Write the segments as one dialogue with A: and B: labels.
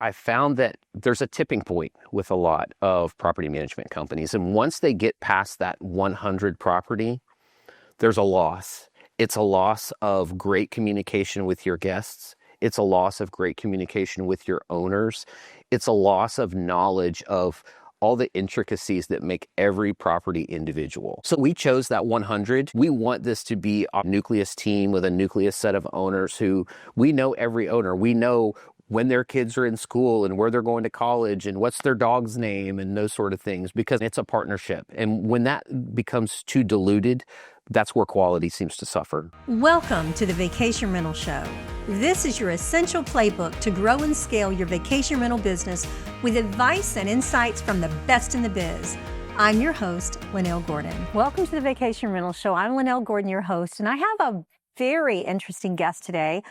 A: I found that there's a tipping point with a lot of property management companies. And once they get past that 100 property, there's a loss. It's a loss of great communication with your guests. It's a loss of great communication with your owners. It's a loss of knowledge of all the intricacies that make every property individual. So we chose that 100. We want this to be a nucleus team with a nucleus set of owners who we know every owner. We know when their kids are in school and where they're going to college and what's their dog's name and those sort of things, because it's a partnership. And when that becomes too diluted, that's where quality seems to suffer.
B: Welcome to the Vacation Rental Show. This is your essential playbook to grow and scale your vacation rental business with advice and insights from the best in the biz. I'm your host, Lynell Gordon. Welcome to the Vacation Rental Show. I'm Lynell Gordon, your host, and I have a very interesting guest today.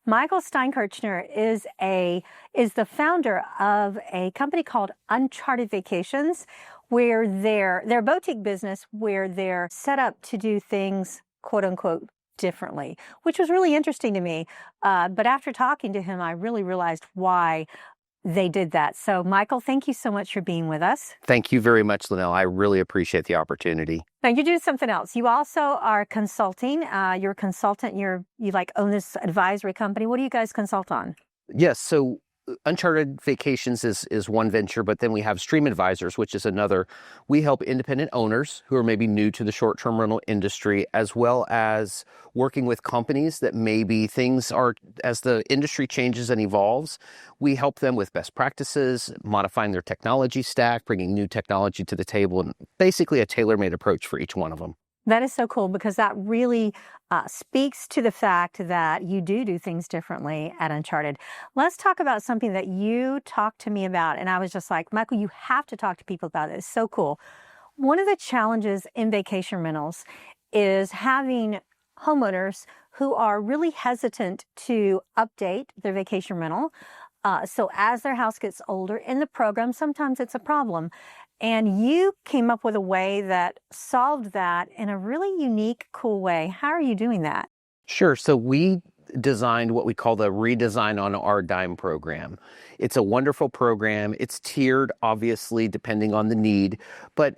B: Michael Steinkirchener is the founder of a company called Uncharted Vacations, where their boutique business, where they're set up to do things, quote unquote, differently, which was really interesting to me. But after talking to him, I really realized why they did that. So Michael, thank you so much for being with us.
A: Thank you very much, Lynell. I really appreciate the opportunity.
B: Now you do something else. You also are consulting. You're a consultant. You own this advisory company. What do you guys consult on?
A: Yes. So Uncharted Vacations is one venture, but then we have Stream Advisors, which is another. We help independent owners who are maybe new to the short-term rental industry, as well as working with companies that maybe things are, as the industry changes and evolves, we help them with best practices, modifying their technology stack, bringing new technology to the table, and basically a tailor-made approach for each one of them.
B: That is so cool, because that really speaks to the fact that you do things differently at Uncharted. Let's talk about something that you talked to me about, and I was just like, Michael, you have to talk to people about it. It's so cool. One of the challenges in vacation rentals is having homeowners who are really hesitant to update their vacation rental. So as their house gets older in the program, sometimes it's a problem. And you came up with a way that solved that in a really unique, cool way. How are you doing that?
A: Sure. So we designed what we call the Redesign on Our Dime program. It's a wonderful program. It's tiered, obviously, depending on the need. But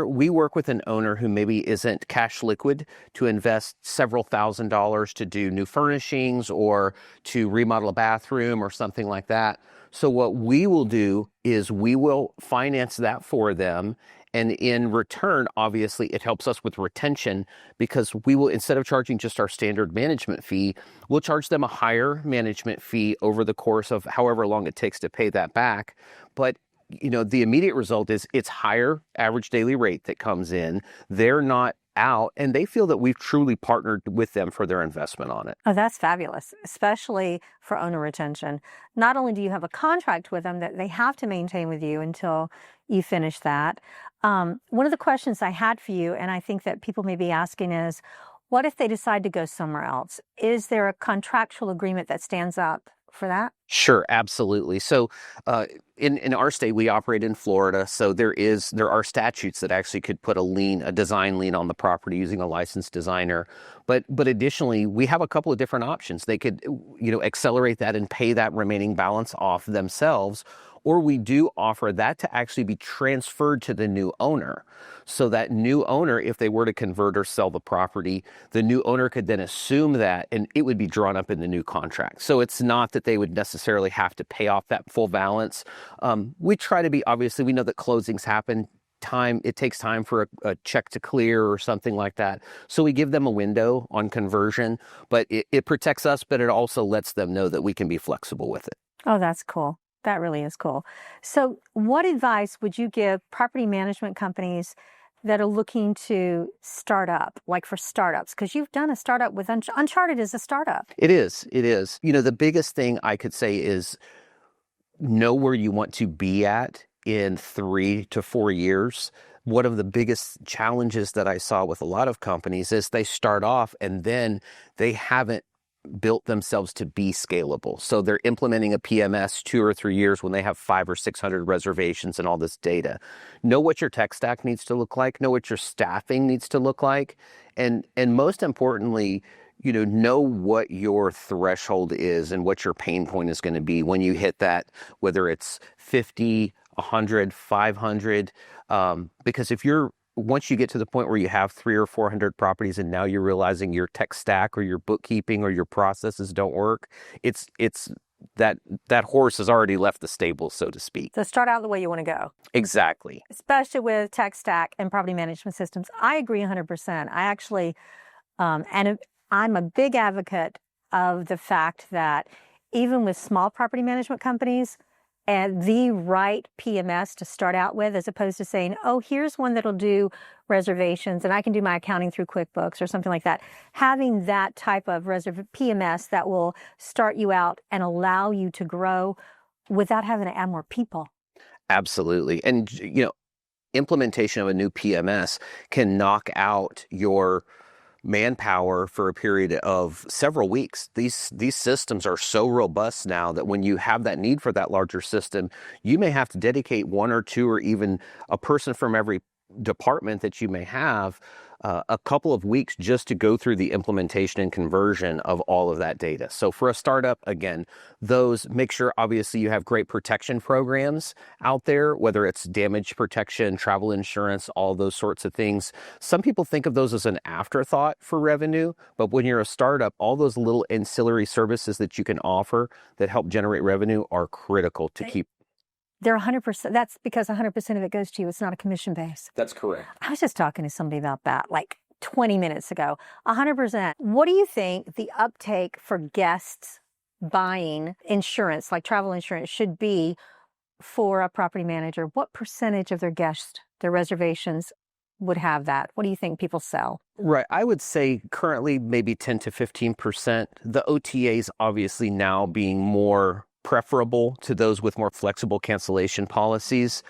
A: we work with an owner who maybe isn't cash liquid to invest several $1,000s to do new furnishings or to remodel a bathroom or something like that. So what we will do is we will finance that for them. And in return, obviously, it helps us with retention, because we will, instead of charging just our standard management fee, we'll charge them a higher management fee over the course of however long it takes to pay that back. But the immediate result is it's higher average daily rate that comes in. They're not out, and they feel that we've truly partnered with them for their investment on it.
B: Oh, that's fabulous, especially for owner retention. Not only do you have a contract with them that they have to maintain with you until you finish that. One of the questions I had for you, and I think that people may be asking, is what if they decide to go somewhere else? Is there a contractual agreement that stands up for that?
A: Sure, absolutely. So in our state, we operate in Florida, so there are statutes that actually could put a design lien on the property using a licensed designer. But additionally, we have a couple of different options. They could accelerate that and pay that remaining balance off themselves. Or we do offer that to actually be transferred to the new owner. So that new owner, if they were to convert or sell the property, the new owner could then assume that, and it would be drawn up in the new contract. So it's not that they would necessarily have to pay off that full balance. We try to be, obviously, we know that closings happen. It takes time for a check to clear or something like that. So we give them a window on conversion, but it protects us, but it also lets them know that we can be flexible with it.
B: Oh, that's cool. That really is cool. So what advice would you give property management companies that are looking to start up, like for startups? Because you've done a startup with Uncharted is a startup.
A: It is. The biggest thing I could say is know where you want to be at in 3 to 4 years. One of the biggest challenges that I saw with a lot of companies is they start off and then they haven't built themselves to be scalable. So they're implementing a PMS 2 or 3 years when they have 500 or 600 reservations and all this data. Know what your tech stack needs to look like. Know what your staffing needs to look like. And most importantly, know what your threshold is and what your pain point is going to be when you hit that, whether it's 50, 100, 500. Because once you get to the point where you have 300 or 400 properties and now you're realizing your tech stack or your bookkeeping or your processes don't work, it's that horse has already left the stable, so to speak.
B: So start out the way you want to go.
A: Exactly.
B: Especially with tech stack and property management systems. I agree 100%. I actually, and I'm a big advocate of the fact that even with small property management companies, and the right PMS to start out with, as opposed to saying, oh, here's one that'll do reservations and I can do my accounting through QuickBooks or something like that. Having that type of PMS that will start you out and allow you to grow without having to add more people.
A: Absolutely. And, implementation of a new PMS can knock out your manpower for a period of several weeks. These systems are so robust now that when you have that need for that larger system, you may have to dedicate one or two or even a person from every department that you may have a couple of weeks just to go through the implementation and conversion of all of that data. So for a startup, again, make sure obviously you have great protection programs out there, whether it's damage protection, travel insurance, all those sorts of things. Some people think of those as an afterthought for revenue, but when you're a startup, all those little ancillary services that you can offer that help generate revenue are critical to keep.
B: They're 100%. That's because 100% of it goes to you. It's not a commission base.
A: That's correct.
B: I was just talking to somebody about that like 20 minutes ago. 100%. What do you think the uptake for guests buying insurance, like travel insurance, should be for a property manager? What percentage of their guests, their reservations would have that? What do you think people sell?
A: Right. I would say currently maybe 10 to 15%. The OTAs obviously now being more preferable to those with more flexible cancellation policies.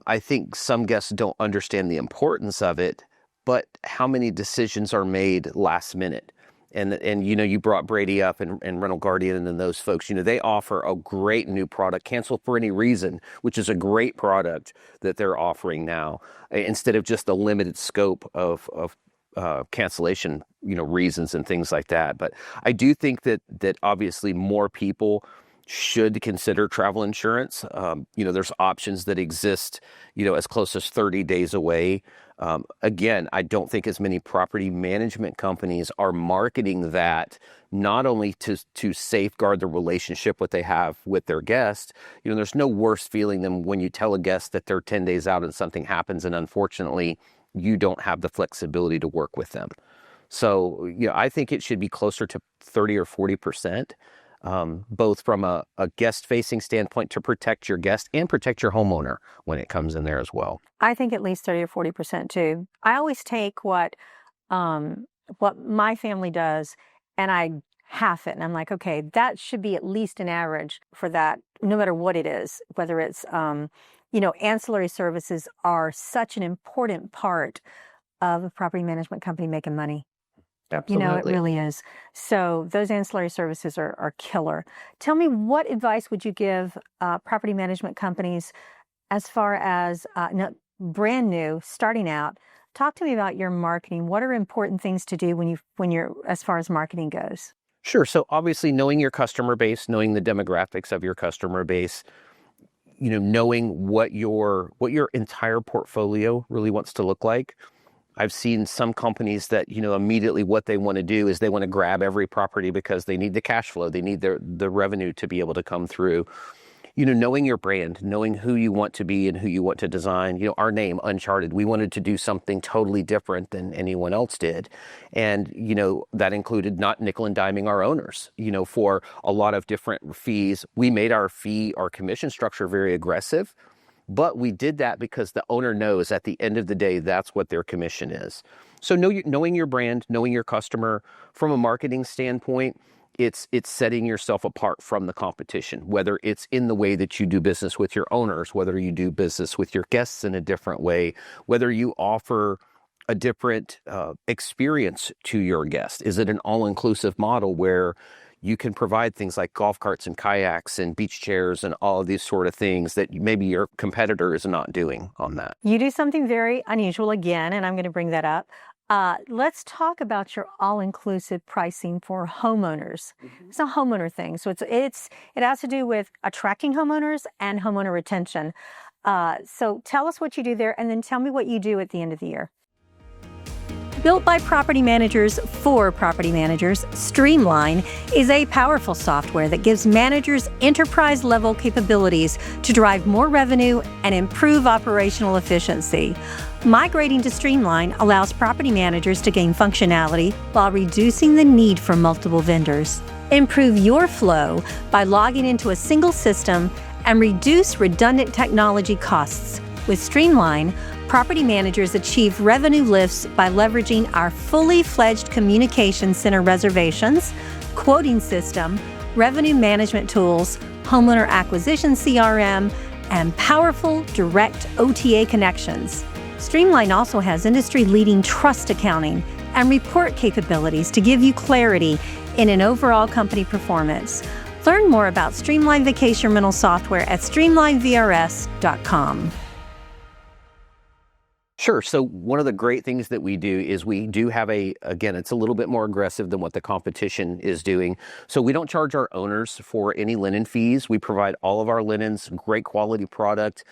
A: I think some guests don't understand the importance of it, but how many decisions are made last minute? And you brought Brady up and Lynell Gordon and those folks, they offer a great new product, Cancel for Any Reason, which is a great product that they're offering now, instead of just a limited scope of cancellation, reasons and things like that. But I do think that obviously more people should consider travel insurance. There's options that exist, as close as 30 days away. Again, I don't think as many property management companies are marketing that, not only to safeguard the relationship what they have with their guest. There's no worse feeling than when you tell a guest that they're 10 days out and something happens, and unfortunately, you don't have the flexibility to work with them. So, I think it should be closer to 30 or 40%. Both from a guest-facing standpoint to protect your guest and protect your homeowner when it comes in there as well.
B: I think at least 30 or 40% too. I always take what my family does and I half it. And I'm like, okay, that should be at least an average for that, no matter what it is, whether it's, ancillary services are such an important part of a property management company making money.
A: Absolutely.
B: It really is. So those ancillary services are killer. Tell me, what advice would you give property management companies as far as brand new, starting out? Talk to me about your marketing. What are important things to do when you're as far as marketing goes?
A: Sure. So obviously knowing your customer base, knowing the demographics of your customer base, knowing what your entire portfolio really wants to look like. I've seen some companies that, immediately what they want to do is they want to grab every property because they need the cash flow. They need the revenue to be able to come through. Knowing your brand, knowing who you want to be and who you want to design. Our name, Uncharted, we wanted to do something totally different than anyone else did. And, that included not nickel and diming our owners, for a lot of different fees. We made our commission structure very aggressive. But we did that because the owner knows at the end of the day, that's what their commission is. So knowing your brand, knowing your customer from a marketing standpoint, it's setting yourself apart from the competition, whether it's in the way that you do business with your owners, whether you do business with your guests in a different way, whether you offer a different experience to your guest. Is it an all-inclusive model where you can provide things like golf carts and kayaks and beach chairs and all of these sort of things that maybe your competitor is not doing on that?
B: You do something very unusual again, and I'm going to bring that up. Let's talk about your all-inclusive pricing for homeowners. It's a homeowner thing, so it has to do with attracting homeowners and homeowner retention. So tell us what you do there, and then tell me what you do at the end of the year. Built by property managers for property managers, Streamline is a powerful software that gives managers enterprise-level capabilities to drive more revenue and improve operational efficiency. Migrating to Streamline allows property managers to gain functionality while reducing the need for multiple vendors. Improve your flow by logging into a single system and reduce redundant technology costs. With Streamline, property managers achieve revenue lifts by leveraging our fully fledged communication center reservations, quoting system, revenue management tools, homeowner acquisition CRM, and powerful direct OTA connections. Streamline also has industry-leading trust accounting and report capabilities to give you clarity in an overall company performance. Learn more about Streamline Vacation Rental software at streamlinevrs.com.
A: Sure. So one of the great things that we do is we do have again, it's a little bit more aggressive than what the competition is doing. So we don't charge our owners for any linen fees. We provide all of our linens, great quality product.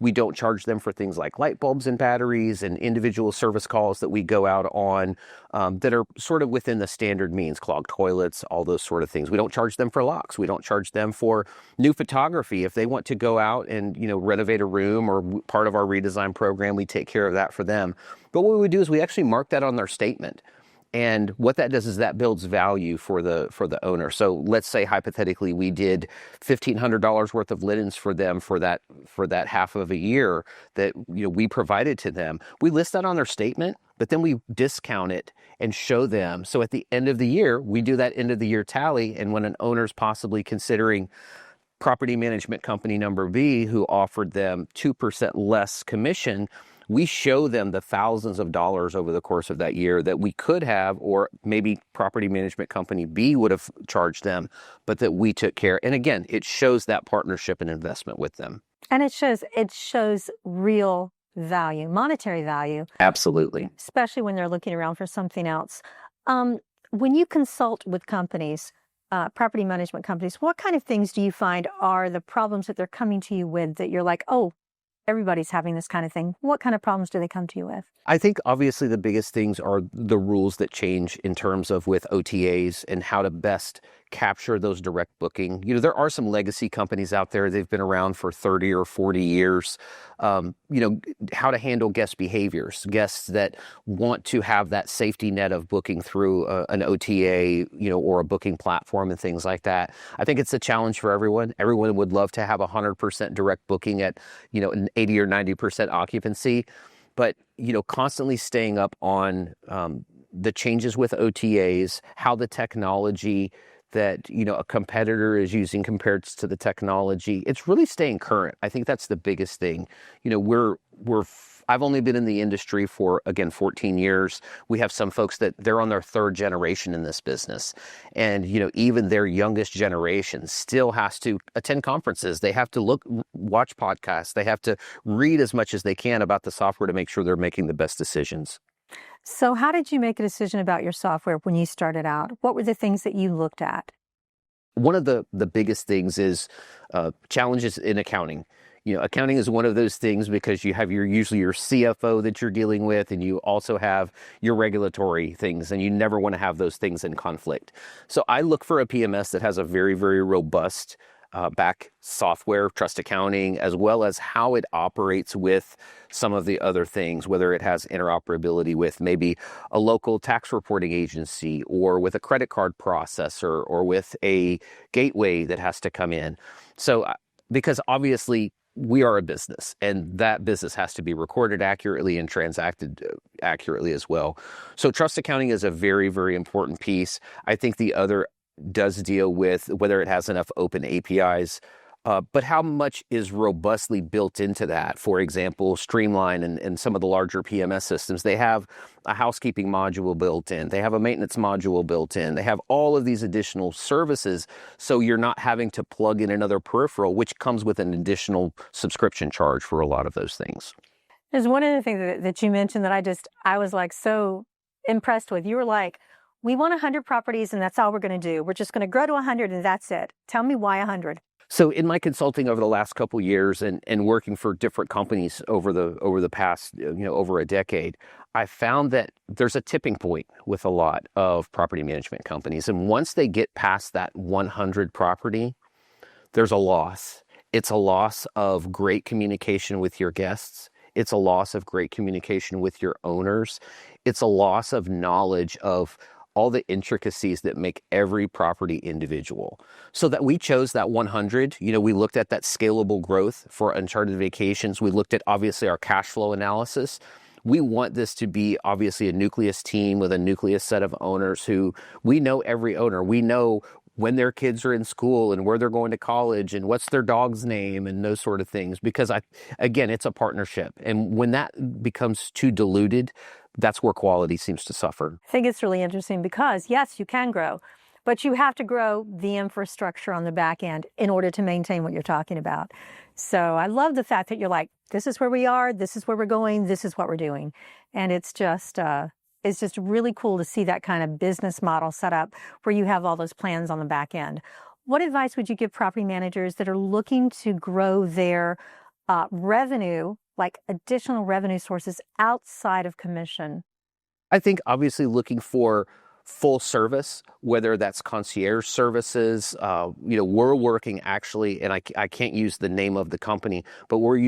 A: We don't charge them for things like light bulbs and batteries and individual service calls that we go out on that are sort of within the standard means, clogged toilets, all those sort of things. We don't charge them for locks. We don't charge them for new photography. If they want to go out and, renovate a room or part of our redesign program, we take care of that for them. But what we would do is we actually mark that on their statement. And what that does is that builds value for the owner. So let's say hypothetically we did $1,500 worth of linens for them for that half of a year that we provided to them. We list that on their statement, but then we discount it and show them. So at the end of the year, we do that end of the year tally, and when an owner's possibly considering property management company number B who offered them 2% less commission, we show them the thousands of dollars over the course of that year that we could have, or maybe property management company B would have charged them, but that we took care. And again, it shows that partnership and investment with them.
B: And it shows real value, monetary value.
A: Absolutely.
B: Especially when they're looking around for something else. When you consult with companies, property management companies, what kind of things do you find are the problems that they're coming to you with that you're like, oh, everybody's having this kind of thing? What kind of problems do they come to you with?
A: I think obviously the biggest things are the rules that change in terms of with OTAs and how to best capture those direct booking. There are some legacy companies out there. They've been around for 30 or 40 years. How to handle guest behaviors, guests that want to have that safety net of booking through an OTA, or a booking platform and things like that. I think it's a challenge for everyone. Everyone would love to have 100% direct booking at, an 80 or 90% occupancy. But, constantly staying up on the changes with OTAs, how the technology that, a competitor is using compared to the technology, it's really staying current. I think that's the biggest thing. I've only been in the industry for, again, 14 years. We have some folks that they're on their third generation in this business. And, even their youngest generation still has to attend conferences. They have to watch podcasts. They have to read as much as they can about the software to make sure they're making the best decisions.
B: So how did you make a decision about your software when you started out? What were the things that you looked at?
A: One of the biggest things is challenges in accounting. Accounting is one of those things because you have usually your CFO that you're dealing with, and you also have your regulatory things, and you never want to have those things in conflict. So I look for a PMS that has a very, very robust back software, trust accounting, as well as how it operates with some of the other things, whether it has interoperability with maybe a local tax reporting agency or with a credit card processor or with a gateway that has to come in. So because obviously we are a business, and that business has to be recorded accurately and transacted accurately as well. So trust accounting is a very, very important piece. I think the other does deal with whether it has enough open APIs, but how much is robustly built into that. For example, Streamline and some of the larger PMS systems, they have a housekeeping module built in. They have a maintenance module built in. They have all of these additional services, so you're not having to plug in another peripheral, which comes with an additional subscription charge for a lot of those things.
B: There's one other thing that you mentioned that I was like so impressed with? You were like, we want 100 properties and that's all we're going to do. We're just going to grow to 100 and that's it. Tell me why 100.
A: So in my consulting over the last couple of years and working for different companies over the past, over a decade, I found that there's a tipping point with a lot of property management companies. And once they get past that 100 property, there's a loss. It's a loss of great communication with your guests. It's a loss of great communication with your owners. It's a loss of knowledge of all the intricacies that make every property individual. So that we chose that 100, we looked at that scalable growth for Uncharted Vacations. We looked at obviously our cash flow analysis. We want this to be obviously a nucleus team with a nucleus set of owners who we know every owner. We know when their kids are in school and where they're going to college and what's their dog's name and those sort of things. Because again, it's a partnership. And when that becomes too diluted, that's where quality seems to suffer.
B: I think it's really interesting because yes, you can grow, but you have to grow the infrastructure on the back end in order to maintain what you're talking about. So I love the fact that you're like, this is where we are, this is where we're going, this is what we're doing. And it's just really cool to see that kind of business model set up where you have all those plans on the back end. What advice would you give property managers that are looking to grow their revenue, like additional revenue sources outside of commission?
A: I think obviously looking for full service, whether that's concierge services, we're working actually, and I can't use the name of the company, but we're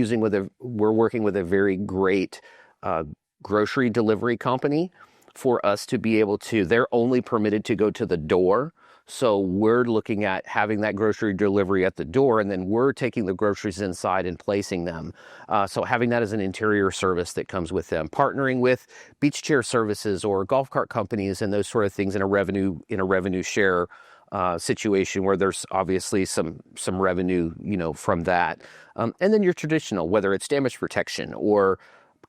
A: working with a very great grocery delivery company for us to be able to, they're only permitted to go to the door. So we're looking at having that grocery delivery at the door, and then we're taking the groceries inside and placing them. So having that as an interior service that comes with them, partnering with beach chair services or golf cart companies and those sort of things in a revenue share situation where there's obviously some revenue, from that. And then your traditional, whether it's damage protection or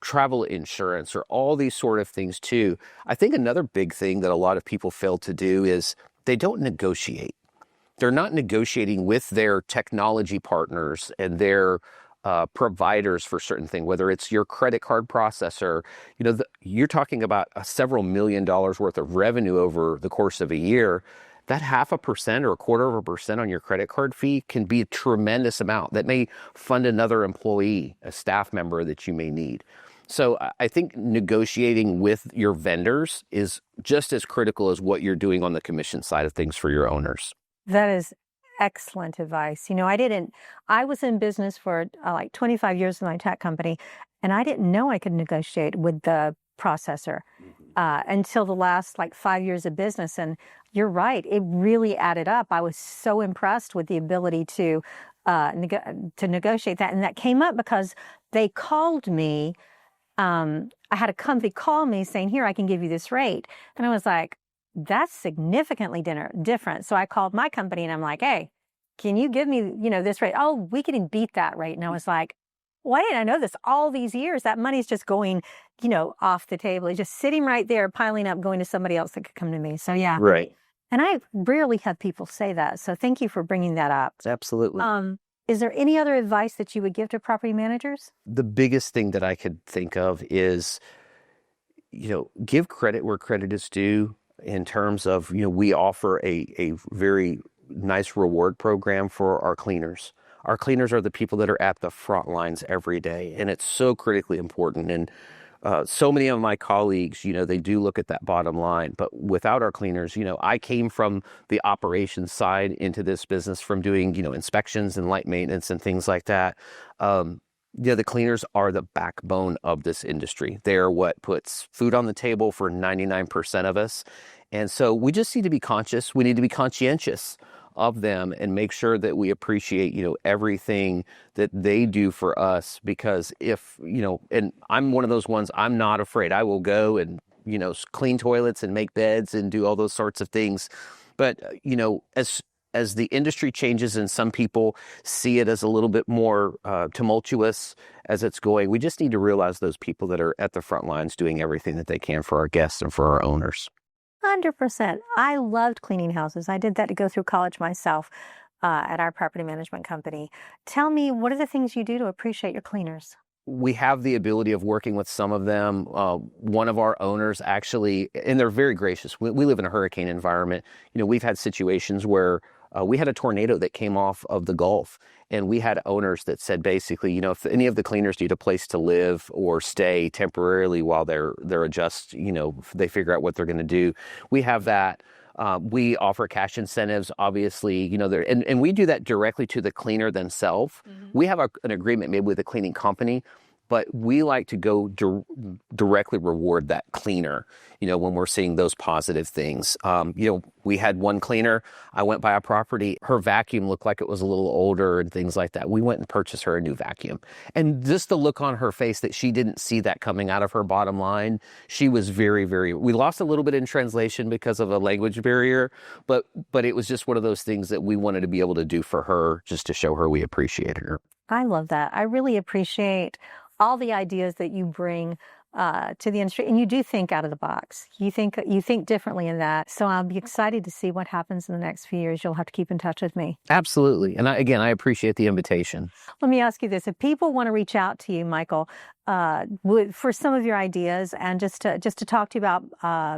A: travel insurance or all these sort of things too. I think another big thing that a lot of people fail to do is they don't negotiate. They're not negotiating with their technology partners and their providers for certain things, whether it's your credit card processor. You're talking about several $1 million worth of revenue over the course of a year. That 0.5% or 0.25% on your credit card fee can be a tremendous amount that may fund another employee, a staff member that you may need. So I think negotiating with your vendors is just as critical as what you're doing on the commission side of things for your owners.
B: That is excellent advice. I was in business for like 25 years in my tech company, and I didn't know I could negotiate with the processor until the last 5 years of business. And you're right, it really added up. I was so impressed with the ability to negotiate that. And that came up because they called me. I had a company call me saying, here, I can give you this rate. And I was like, that's significantly different. So I called my company and I'm like, hey, can you give me, this rate? Oh, we can beat that rate. And I was like, why didn't I know this all these years? That money's just going, off the table. It's just sitting right there, piling up, going to somebody else that could come to me. So yeah.
A: Right.
B: And I rarely have people say that. So thank you for bringing that up.
A: Absolutely.
B: Is there any other advice that you would give to property managers?
A: The biggest thing that I could think of is, give credit where credit is due in terms of, we offer a very nice reward program for our cleaners. Our cleaners are the people that are at the front lines every day, and it's so critically important. And so many of my colleagues, they do look at that bottom line, but without our cleaners, I came from the operations side into this business from doing, inspections and light maintenance and things like that. The cleaners are the backbone of this industry. They're what puts food on the table for 99% of us. And so we just need to be conscious. We need to be conscientious of them and make sure that we appreciate, everything that they do for us. Because if, and I'm one of those ones, I'm not afraid. I will go and, clean toilets and make beds and do all those sorts of things. But, as the industry changes and some people see it as a little bit more tumultuous as it's going, we just need to realize those people that are at the front lines doing everything that they can for our guests and for our owners.
B: 100%. I loved cleaning houses. I did that to go through college myself at our property management company. Tell me, what are the things you do to appreciate your cleaners?
A: we have the ability of working with some of them. One of our owners actually, and they're very gracious. We live in a hurricane environment. We've had situations where we had a tornado that came off of the Gulf, and we had owners that said basically, if any of the cleaners need a place to live or stay temporarily while they're adjust, they figure out what they're going to do. We have that. We offer cash incentives, obviously, and we do that directly to the cleaner themselves. Mm-hmm. We have an agreement maybe with a cleaning company, but we like to go directly reward that cleaner, when we're seeing those positive things. We had one cleaner, I went by a property, her vacuum looked like it was a little older and things like that. We went and purchased her a new vacuum. And just the look on her face that she didn't see that coming out of her bottom line, she was very, very, we lost a little bit in translation because of a language barrier, but it was just one of those things that we wanted to be able to do for her, just to show her we appreciate her.
B: I love that. I really appreciate all the ideas that you bring to the industry, and you do think out of the box. You think differently in that. So I'll be excited to see what happens in the next few years. You'll have to keep in touch with me.
A: Absolutely. And I appreciate the invitation.
B: Let me ask you this. If people want to reach out to you, Michael, for some of your ideas and just to talk to you about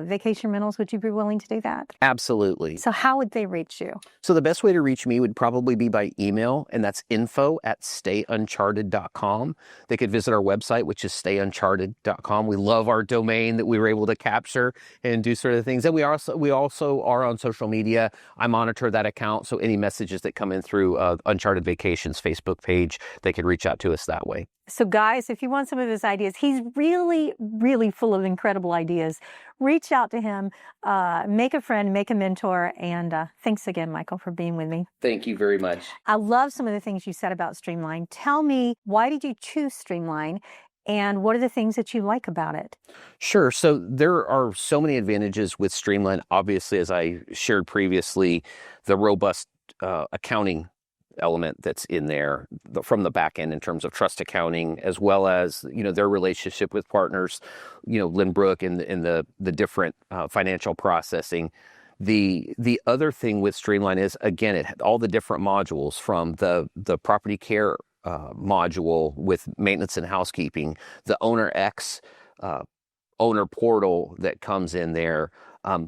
B: vacation rentals, would you be willing to do that?
A: Absolutely.
B: So how would they reach you?
A: So the best way to reach me would probably be by email, and that's info@stayuncharted.com. They could visit our website, which is stayuncharted.com. We love our domain that we were able to capture and do sort of things. And we also are on social media. I monitor that account, so any messages that come in through Uncharted Vacations Facebook page, they could reach out to us that way.
B: So guys, if you want some of his ideas, he's really, really full of incredible ideas. Reach out to him, make a friend, make a mentor, and thanks again, Michael, for being with me.
A: Thank you very much.
B: I love some of the things you said about Streamline. Tell me, why did you choose Streamline, and what are the things that you like about it?
A: Sure. So there are so many advantages with Streamline. Obviously, as I shared previously, the robust accounting element that's in there from the back end in terms of trust accounting, as well as their relationship with partners, Lynbrook and the different financial processing. The other thing with Streamline is, again, it had all the different modules, from the property care module with maintenance and housekeeping, the Owner X owner portal that comes in there.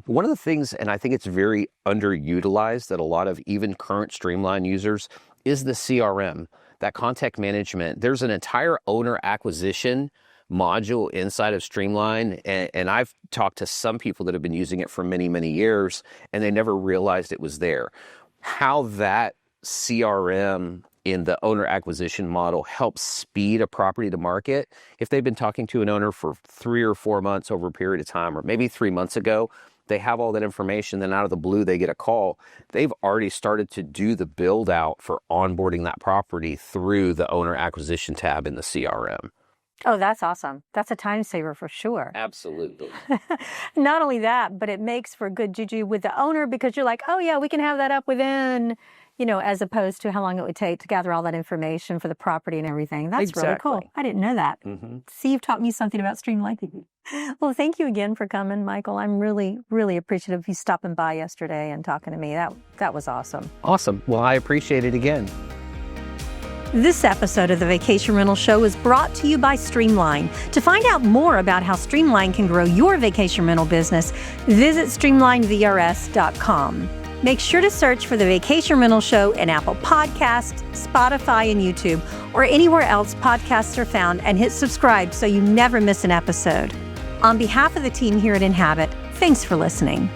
A: One of the things, and I think it's very underutilized, that a lot of even current Streamline users, is the CRM, that contact management. There's an entire owner acquisition module inside of Streamline, and I've talked to some people that have been using it for many, many years, and they never realized it was there. How that CRM in the owner acquisition model helps speed a property to market. If they've been talking to an owner for 3 or 4 months over a period of time, or maybe 3 months ago, they have all that information, then out of the blue, they get a call. They've already started to do the build out for onboarding that property through the owner acquisition tab in the CRM.
B: Oh, that's awesome. That's a time saver for sure.
A: Absolutely.
B: Not only that, but it makes for good juju with the owner, because you're like, oh yeah, we can have that up within, as opposed to how long it would take to gather all that information for the property and everything. That's
A: exactly.
B: Really cool. I didn't know that.
A: Mm-hmm.
B: See, you've taught me something about Streamline. Well, thank you again for coming, Michael. I'm really, really appreciative of you stopping by yesterday and talking to me. That was awesome.
A: Awesome. Well, I appreciate it again.
B: This episode of the Vacation Rental Show is brought to you by Streamline. To find out more about how Streamline can grow your vacation rental business, visit streamlinevrs.com. Make sure to search for the Vacation Rental Show in Apple Podcasts, Spotify, and YouTube, or anywhere else podcasts are found, and hit subscribe so you never miss an episode. On behalf of the team here at Inhabit, thanks for listening.